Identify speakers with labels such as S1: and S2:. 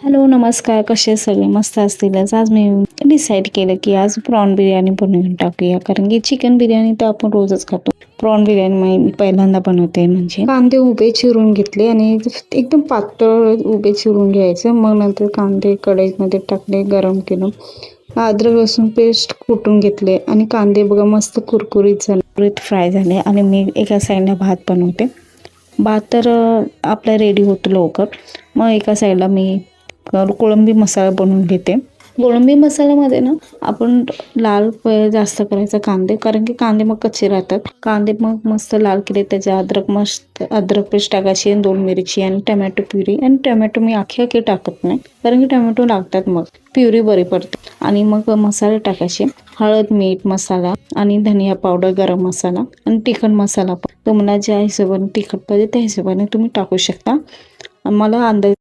S1: Hello नमस्कार, कसे सगळे मस्त असतीलच. आज मी डिसाईड केलं की आज प्रॉन बिर्याणी बनवून टाकूया, कारण की चिकन बिर्याणी तर आपण रोजच खातो. प्रॉन बिर्याणी मी पहिल्यांदा बनवते. म्हणजे कांदे उभे चिरून घेतले आणि एकदम पातळ उभे चिरून घ्यायचे. मग नंतर कांदे कढईमध्ये टाकले, गरम केलं, अद्रक लसूण पेस्ट कुटून घेतले आणि कांदे बघा मस्त कुरकुरीत झाले, फ्राय झाले. आणि मी एका साईडला भात बनवते. भात तर आपला रेडी होतो लवकर. मग एका साईडला मी कोळंबी मसाला बनवून घेते. कोळंबी मसाल्यामध्ये ना आपण लाल जास्त करायचा कांदे, कारण की कांदे मग कच्चे राहतात. कांदे मग मस्त लाल केले, त्याच्या अद्रक पेस्ट टाकायची, 2 मिरची आणि टमॅटो प्युरी. आणि टमॅटो मी अख्खे टाकत नाही, कारण की टमॅटो लागतात, मग प्युरी बरी पडते. आणि मग मसाले टाकायचे, हळद, मीठ, मसाला आणि धनिया पावडर, गरम मसाला आणि तिखट मसाला पण तुम्हाला ज्या हिशोबाने तिखट पाहिजे त्या हिशोबाने तुम्ही टाकू शकता. मला अंदाज